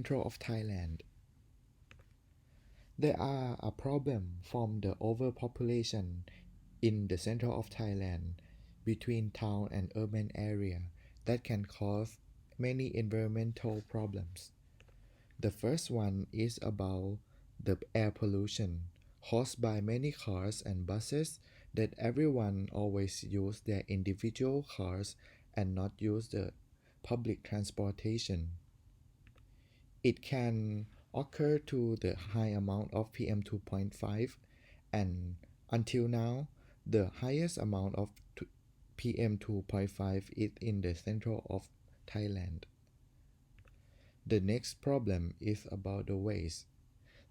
central of Thailand. There are a problem from the overpopulation in the center of Thailand between town and urban area that can cause many environmental problems. The first one is about the air pollution caused by many cars and buses that everyone always use their individual cars and not use the public transportation. It can occur to the high amount of PM 2.5 and until now the highest amount of PM 2.5 is in the central of Thailand. The next problem is about the waste.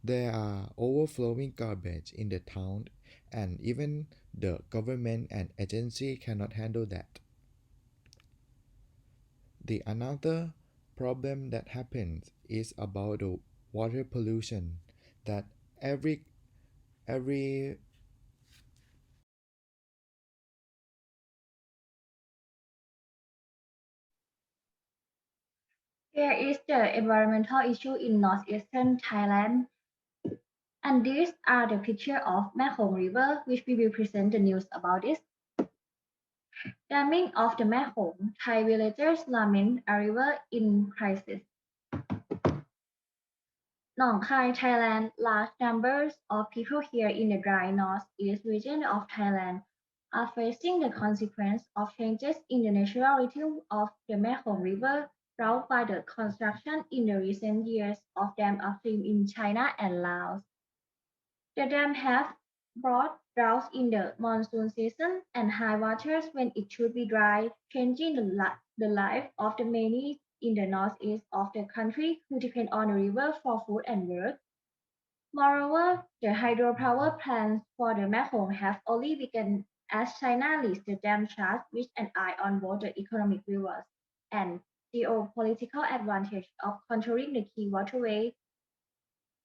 There are overflowing garbage in the town and even the government and agency cannot handle that. The another problem that happens is about the water pollution that every Here is the environmental issue in northeastern Thailand, and these are the picture of Kophong River, which we will present the news about this. Damming of the Kophong, Thai villagers lament a river in crisis. Nong Khai, Thailand. Large numbers of people here in the dry northeast region of Thailand are facing the consequence of changes in the natural rhythm of the Kophong River brought by the construction in the recent years of dam upstream in China and Laos. The dam have brought droughts in the monsoon season and high waters when it should be dry, changing the life of the many in the northeast of the country who depend on the river for food and work. Moreover, the hydropower plants for the Kophong have only begun as China leads the dam charge with an eye on both the economic rewards and geopolitical advantage of controlling the key waterway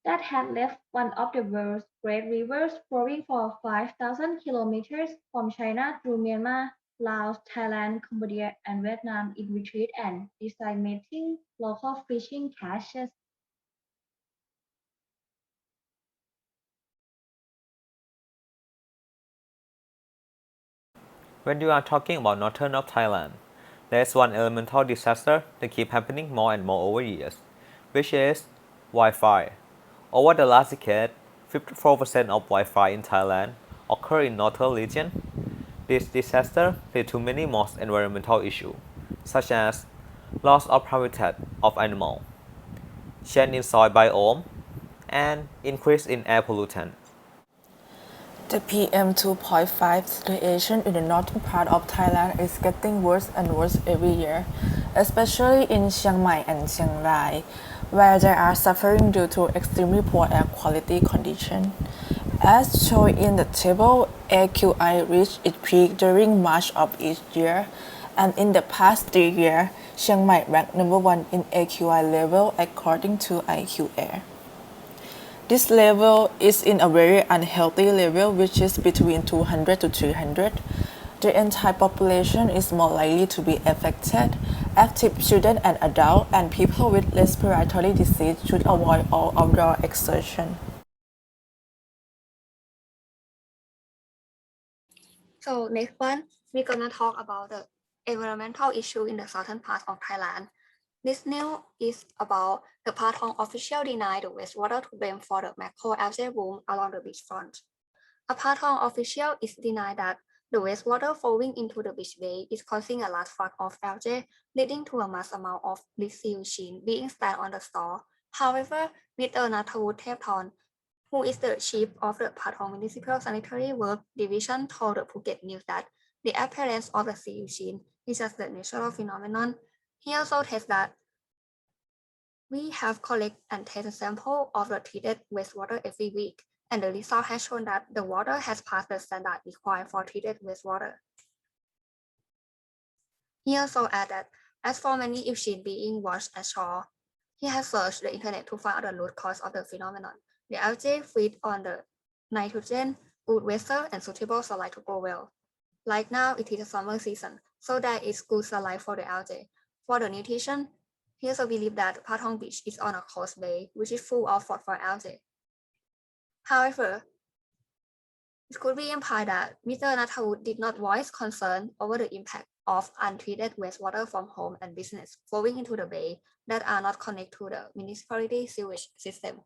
that had left one of the world's great rivers flowing for 5,000 kilometers from China through Myanmar, Laos, Thailand, Cambodia, and Vietnam in retreat and decimating local fishing catches. When you are talking about northern of Thailand, there's one elemental disaster that keeps happening more and more over years, which is Wi-Fi. Over the last decade, 54% of Wi-Fi in Thailand occur in northern region. This disaster led to many more environmental issues, such as loss of habitat of animals, change in soil biome, and increase in air pollutants. The PM 2.5 situation in the northern part of Thailand is getting worse and worse every year, especially in Chiang Mai and Chiang Rai, where they are suffering due to extremely poor air quality conditions. As shown in the table, AQI reached its peak during March of each year, and in the past 3 years, Chiang Mai ranked number 1 in AQI level according to IQ Air. This level is in a very unhealthy level, which is between 200 to 300. The entire population is more likely to be affected. Active children and adults and people with respiratory disease should avoid all outdoor exertion. So next one, we're gonna talk about the environmental issue in the southern part of Thailand. This news is about the Kophong official denied the wastewater to blame for the macro algae bloom along the beachfront. A Kophong official is denied that the wastewater flowing into the beach bay is causing a large flood of algae, leading to a mass amount of seal sheen being stacked on the store. However, Mr. Nattharut Natvongsakul, who is the chief of the Kophong Municipal Sanitary Work Division, told the Phuket News that the appearance of the seal sheen is just a natural phenomenon. He also tells that we have collected and tested samples of the treated wastewater every week, and the result has shown that the water has passed the standard required for treated wastewater. He also added, as for many issues being washed ashore, he has searched the internet to find out the root cause of the phenomenon. The algae feed on the nitrogen, good weather, and suitable sunlight to grow well. Like now, it is a summer season, so there is good sunlight for the algae. For the nutrition, He also believed that Patong Beach is on a coast bay, which is full of phosphor algae. However, it could be implied that Mr. Nattharut did not voice concern over the impact of untreated wastewater from home and business flowing into the bay that are not connected to the municipality sewage system.